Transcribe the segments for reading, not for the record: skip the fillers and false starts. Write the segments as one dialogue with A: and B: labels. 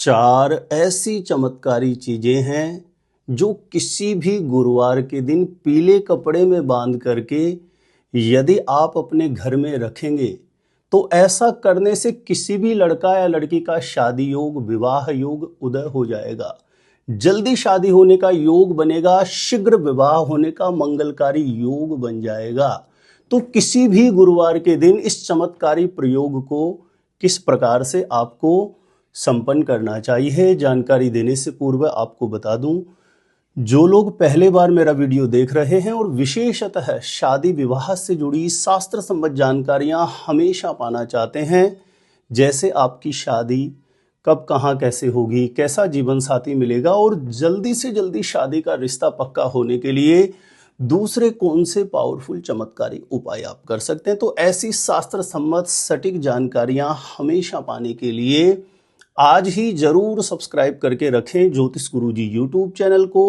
A: चार ऐसी चमत्कारी चीजें हैं जो किसी भी गुरुवार के दिन पीले कपड़े में बांध करके यदि आप अपने घर में रखेंगे तो ऐसा करने से किसी भी लड़का या लड़की का शादी योग, विवाह योग उदय हो जाएगा। जल्दी शादी होने का योग बनेगा, शीघ्र विवाह होने का मंगलकारी योग बन जाएगा। तो किसी भी गुरुवार के दिन इस चमत्कारी प्रयोग को किस प्रकार से आपको संपन्न करना चाहिए, जानकारी देने से पूर्व आपको बता दूं, जो लोग पहले बार मेरा वीडियो देख रहे हैं और विशेषतः शादी विवाह से जुड़ी शास्त्र संबद्ध जानकारियां हमेशा पाना चाहते हैं, जैसे आपकी शादी कब कहां कैसे होगी, कैसा जीवन साथी मिलेगा और जल्दी से जल्दी शादी का रिश्ता पक्का होने के लिए दूसरे कौन से पावरफुल चमत्कारी उपाय आप कर सकते हैं, तो ऐसी शास्त्र सम्मत सटीक जानकारियां हमेशा पाने के लिए आज ही जरूर सब्सक्राइब करके रखें। ज्योतिष गुरुजी यूट्यूब चैनल को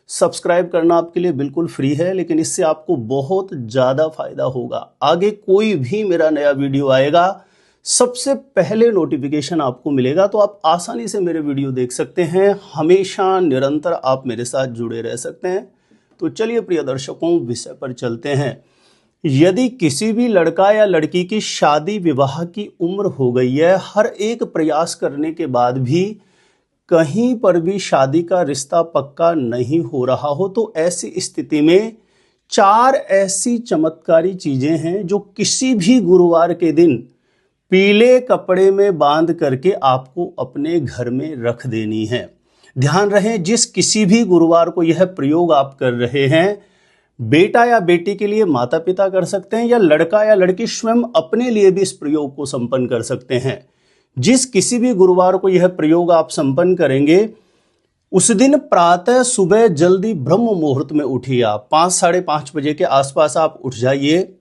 A: सब्सक्राइब करना आपके लिए बिल्कुल फ्री है, लेकिन इससे आपको बहुत ज़्यादा फायदा होगा। आगे कोई भी मेरा नया वीडियो आएगा सबसे पहले नोटिफिकेशन आपको मिलेगा, तो आप आसानी से मेरे वीडियो देख सकते हैं। हमेशा निरंतर आप मेरे साथ जुड़े रह सकते हैं। तो चलिए प्रिय दर्शकों, विषय पर चलते हैं। यदि किसी भी लड़का या लड़की की शादी विवाह की उम्र हो गई है, हर एक प्रयास करने के बाद भी कहीं पर भी शादी का रिश्ता पक्का नहीं हो रहा हो, तो ऐसी स्थिति में चार ऐसी चमत्कारी चीजें हैं जो किसी भी गुरुवार के दिन पीले कपड़े में बांध करके आपको अपने घर में रख देनी है। ध्यान रहे, जिस किसी भी गुरुवार को यह प्रयोग आप कर रहे हैं, बेटा या बेटी के लिए माता पिता कर सकते हैं या लड़का या लड़की स्वयं अपने लिए भी इस प्रयोग को संपन्न कर सकते हैं। जिस किसी भी गुरुवार को यह प्रयोग आप संपन्न करेंगे, उस दिन प्रातः सुबह जल्दी ब्रह्म मुहूर्त में उठिए। आप 5 साढ़े 5 बजे के आसपास आप उठ जाइए।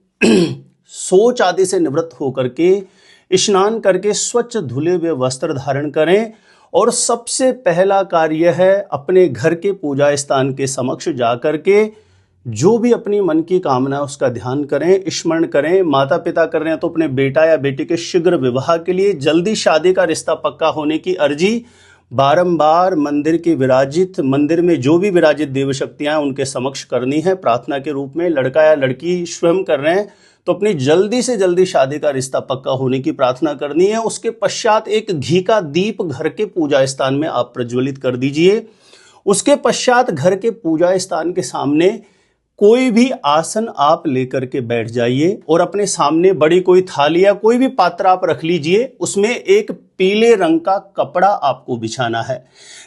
A: सोच आदि से निवृत्त होकर के स्नान करके स्वच्छ धुले हुए वस्त्र धारण करें और सबसे पहला कार्य है अपने घर के पूजा स्थान के समक्ष जाकर के जो भी अपनी मन की कामना है उसका ध्यान करें, स्मरण करें। माता पिता कर रहे हैं तो अपने बेटा या बेटी के शीघ्र विवाह के लिए, जल्दी शादी का रिश्ता पक्का होने की अर्जी बारंबार मंदिर में जो भी विराजित देव शक्तियां उनके समक्ष करनी है प्रार्थना के रूप में। लड़का या लड़की स्वयं कर रहे हैं तो अपनी जल्दी से जल्दी शादी का रिश्ता पक्का होने की प्रार्थना करनी है। उसके पश्चात एक घी का दीप घर के पूजा स्थान में आप प्रज्वलित कर दीजिए। उसके पश्चात घर के पूजा स्थान के सामने कोई भी आसन आप लेकर के बैठ जाइए और अपने सामने बड़ी कोई थाली या कोई भी पात्र आप रख लीजिए। उसमें एक पीले रंग का कपड़ा आपको बिछाना है।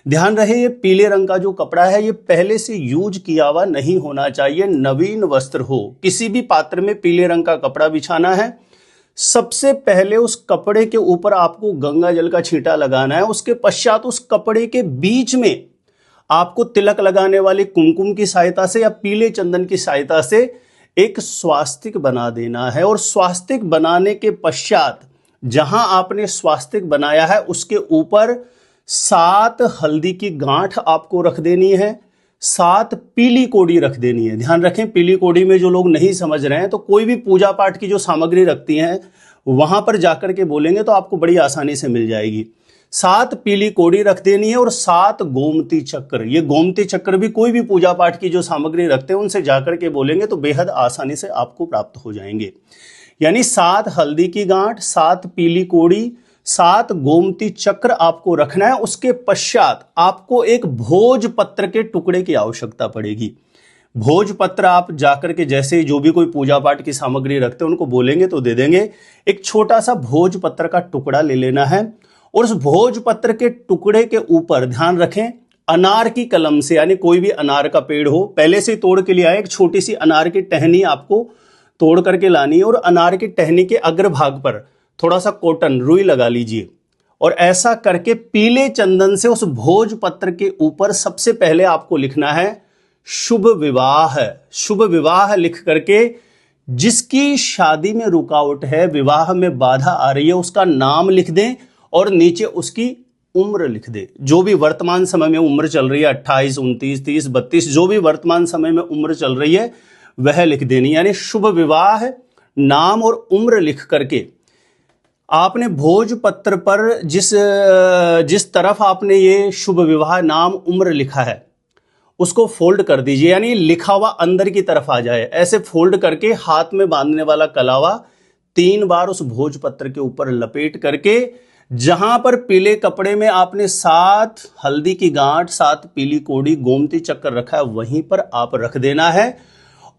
A: ध्यान रहे, ये पीले रंग का जो कपड़ा है ये पहले से यूज किया हुआ नहीं होना चाहिए, नवीन वस्त्र हो। किसी भी पात्र में पीले रंग का कपड़ा बिछाना है। सबसे पहले उस कपड़े के ऊपर आपको गंगा जल का छींटा लगाना है। उसके पश्चात उस कपड़े के बीच में आपको तिलक लगाने वाले कुमकुम की सहायता से या पीले चंदन की सहायता से एक स्वास्तिक बना देना है। और स्वास्तिक बनाने के पश्चात जहां आपने स्वास्तिक बनाया है उसके ऊपर 7 हल्दी की गांठ आपको रख देनी है, 7 पीली कोड़ी रख देनी है। ध्यान रखें, पीली कोड़ी में जो लोग नहीं समझ रहे हैं तो कोई भी पूजा पाठ की जो सामग्री रखती हैं वहां पर जाकर के बोलेंगे तो आपको बड़ी आसानी से मिल जाएगी। 7 पीली कोड़ी रख देनी है और 7 गोमती चक्र। ये गोमती चक्र भी कोई भी पूजा पाठ की जो सामग्री रखते हैं उनसे जाकर के बोलेंगे तो बेहद आसानी से आपको प्राप्त हो जाएंगे। यानी 7 हल्दी की गांठ, 7 पीली कोड़ी, 7 गोमती चक्र आपको रखना है। उसके पश्चात आपको एक भोजपत्र के टुकड़े की आवश्यकता पड़ेगी। भोजपत्र आप जाकर के जैसे जो भी कोई पूजा पाठ की सामग्री रखते हैं उनको बोलेंगे तो दे देंगे। एक छोटा सा भोजपत्र का टुकड़ा ले लेना है और उस भोजपत्र के टुकड़े के ऊपर ध्यान रखें, अनार की कलम से, यानी कोई भी अनार का पेड़ हो पहले से तोड़ के लिए आए, एक छोटी सी अनार की टहनी आपको तोड़ करके लानी है और अनार की टहनी के अग्रभाग पर थोड़ा सा कॉटन रुई लगा लीजिए। और ऐसा करके पीले चंदन से उस भोजपत्र के ऊपर सबसे पहले आपको लिखना है शुभ विवाह। शुभ विवाह लिख करके जिसकी शादी में रुकावट है, विवाह में बाधा आ रही है, उसका नाम लिख दें और नीचे उसकी उम्र लिख दे। जो भी वर्तमान समय में उम्र चल रही है, 28, 29, 30, 32, जो भी वर्तमान समय में उम्र चल रही है वह लिख देनी। यानी शुभ विवाह, नाम और उम्र लिख करके आपने भोजपत्र पर जिस तरफ आपने ये शुभ विवाह नाम उम्र लिखा है उसको फोल्ड कर दीजिए, यानी लिखा हुआ अंदर की तरफ आ जाए। ऐसे फोल्ड करके हाथ में बांधने वाला कलावा 3 बार उस भोजपत्र के ऊपर लपेट करके जहां पर पीले कपड़े में आपने 7 हल्दी की गांठ, 7 पीली कोड़ी, गोमती चक्कर रखा है, वहीं पर आप रख देना है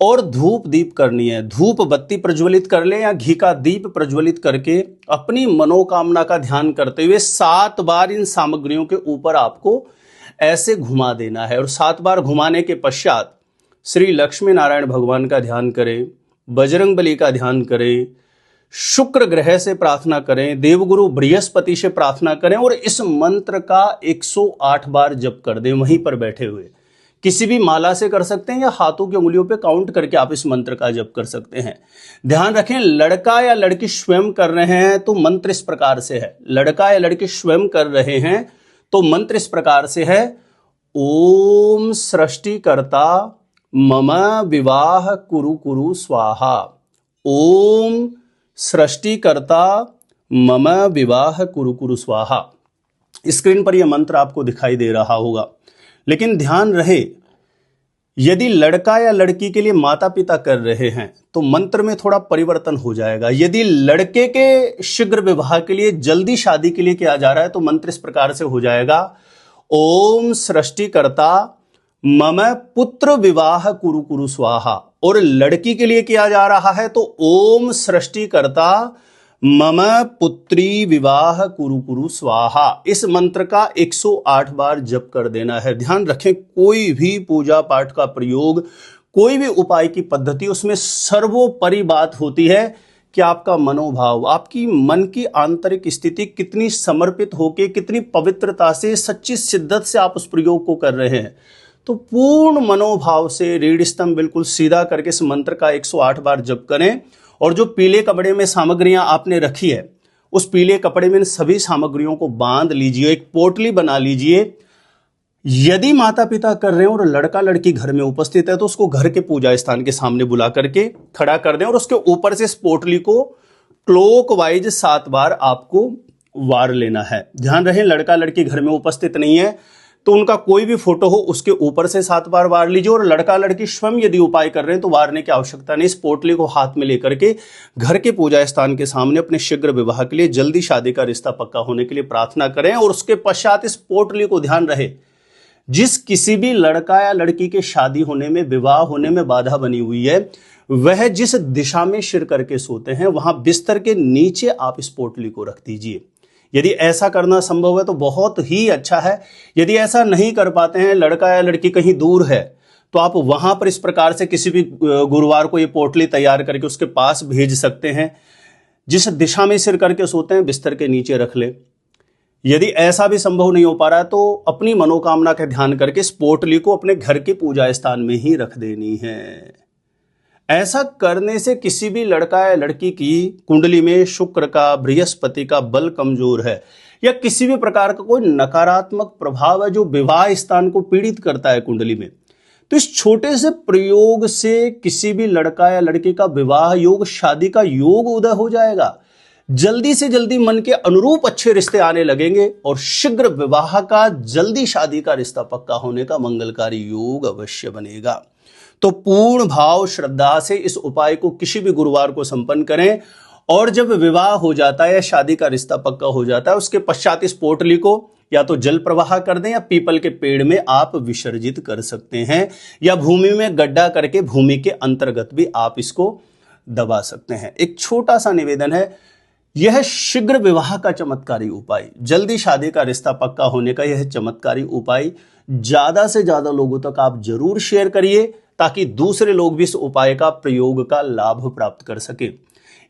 A: और धूप दीप करनी है। धूप बत्ती प्रज्वलित कर ले या घी का दीप प्रज्वलित करके अपनी मनोकामना का ध्यान करते हुए 7 बार इन सामग्रियों के ऊपर आपको ऐसे घुमा देना है। और 7 बार घुमाने के पश्चात श्री लक्ष्मी नारायण भगवान का ध्यान करें, बजरंगबली का ध्यान करें, शुक्र ग्रह से प्रार्थना करें, देवगुरु बृहस्पति से प्रार्थना करें और इस मंत्र का 108 बार जप कर दें वहीं पर बैठे हुए। किसी भी माला से कर सकते हैं या हाथों की उंगलियों पे काउंट करके आप इस मंत्र का जप कर सकते हैं। ध्यान रखें, लड़का या लड़की स्वयं कर रहे हैं तो मंत्र इस प्रकार से है। लड़का या लड़की स्वयं कर रहे हैं तो मंत्र इस प्रकार से है, ओम सृष्टिकर्ता मम विवाह कुरु कुरु स्वाहा। ओम सृष्टिकर्ता मम विवाह कुरु कुरु स्वाहा। स्क्रीन पर यह मंत्र आपको दिखाई दे रहा होगा, लेकिन ध्यान रहे यदि लड़का या लड़की के लिए माता पिता कर रहे हैं तो मंत्र में थोड़ा परिवर्तन हो जाएगा। यदि लड़के के शीघ्र विवाह के लिए, जल्दी शादी के लिए किया जा रहा है तो मंत्र इस प्रकार से हो जाएगा, ओम सृष्टिकर्ता मम पुत्र विवाह कुरु कुरु स्वाहा। और लड़की के लिए किया जा रहा है तो ओम सृष्टिकर्ता मम पुत्री विवाह कुरु कुरु स्वाहा। इस मंत्र का 108 बार जप कर देना है। ध्यान रखें, कोई भी पूजा पाठ का प्रयोग, कोई भी उपाय की पद्धति, उसमें सर्वोपरि बात होती है कि आपका मनोभाव, आपकी मन की आंतरिक स्थिति कितनी समर्पित होकर, कितनी पवित्रता से, सच्ची शिद्दत से आप उस प्रयोग को कर रहे हैं। तो पूर्ण मनोभाव से रीढ़ स्तंभ बिल्कुल सीधा करके इस मंत्र का 108 बार जप करें। और जो पीले कपड़े में सामग्रियां आपने रखी है उस पीले कपड़े में इन सभी सामग्रियों को बांध लीजिए, एक पोटली बना लीजिए। यदि माता पिता कर रहे हैं और लड़का लड़की घर में उपस्थित है तो उसको घर के पूजा स्थान के सामने बुला करके खड़ा कर दें और उसके ऊपर से इस पोटली को क्लॉकवाइज 7 बार आपको वार लेना है। ध्यान रहे, लड़का लड़की घर में उपस्थित नहीं है तो उनका कोई भी फोटो हो उसके ऊपर से 7 बार वार लीजिए। और लड़का लड़की स्वयं यदि उपाय कर रहे हैं तो वारने की आवश्यकता नहीं। इस पोटली को हाथ में लेकर के घर के पूजा स्थान के सामने अपने शीघ्र विवाह के लिए, जल्दी शादी का रिश्ता पक्का होने के लिए प्रार्थना करें। और उसके पश्चात इस पोटली को, ध्यान रहे, जिस किसी भी लड़का या लड़की के शादी होने में, विवाह होने में बाधा बनी हुई है, वह जिस दिशा में सिर करके सोते हैं वहां बिस्तर के नीचे आप इस पोटली को रख दीजिए। यदि ऐसा करना संभव है तो बहुत ही अच्छा है। यदि ऐसा नहीं कर पाते हैं, लड़का या लड़की कहीं दूर है, तो आप वहां पर इस प्रकार से किसी भी गुरुवार को ये पोटली तैयार करके उसके पास भेज सकते हैं। जिस दिशा में सिर करके सोते हैं बिस्तर के नीचे रख ले। यदि ऐसा भी संभव नहीं हो पा रहा है तो अपनी मनोकामना का ध्यान करके इस पोटली को अपने घर के पूजा स्थान में ही रख देनी है। ऐसा करने से किसी भी लड़का या लड़की की कुंडली में शुक्र का, बृहस्पति का बल कमजोर है या किसी भी प्रकार का कोई नकारात्मक प्रभाव है जो विवाह स्थान को पीड़ित करता है कुंडली में, तो इस छोटे से प्रयोग से किसी भी लड़का या लड़की का विवाह योग, शादी का योग उदय हो जाएगा। जल्दी से जल्दी मन के अनुरूप अच्छे रिश्ते आने लगेंगे और शीघ्र विवाह का, जल्दी शादी का रिश्ता पक्का होने का मंगलकारी योग अवश्य बनेगा। तो पूर्ण भाव श्रद्धा से इस उपाय को किसी भी गुरुवार को संपन्न करें। और जब विवाह हो जाता है या शादी का रिश्ता पक्का हो जाता है उसके पश्चात इस पोटली को या तो जल प्रवाह कर दें या पीपल के पेड़ में आप विसर्जित कर सकते हैं, या भूमि में गड्ढा करके भूमि के अंतर्गत भी आप इसको दबा सकते हैं। एक छोटा सा निवेदन है, यह शीघ्र विवाह का चमत्कारी उपाय, जल्दी शादी का रिश्ता पक्का होने का यह चमत्कारी उपाय ज्यादा से ज्यादा लोगों तक आप जरूर शेयर करिए ताकि दूसरे लोग भी इस उपाय का प्रयोग का लाभ प्राप्त कर सके।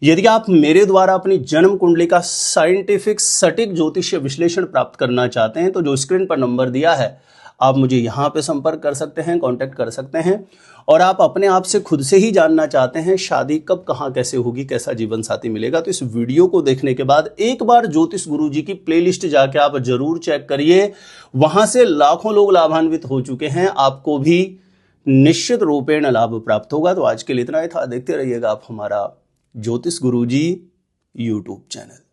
A: यदि आप मेरे द्वारा अपनी जन्म कुंडली का साइंटिफिक सटीक ज्योतिषीय विश्लेषण प्राप्त करना चाहते हैं तो जो स्क्रीन पर नंबर दिया है आप मुझे यहाँ पे संपर्क कर सकते हैं, कांटेक्ट कर सकते हैं। और आप अपने आप से खुद से ही जानना चाहते हैं शादी कब, कहाँ, कैसे होगी, कैसा जीवन साथी मिलेगा, तो इस वीडियो को देखने के बाद एक बार ज्योतिष गुरुजी की प्लेलिस्ट जाके आप जरूर चेक करिए। वहां से लाखों लोग लाभान्वित हो चुके हैं, आपको भी निश्चित रूपेण लाभ प्राप्त होगा। तो आज के लिए इतना ही था। देखते रहिएगा आप हमारा ज्योतिष गुरुजी यूट्यूब चैनल।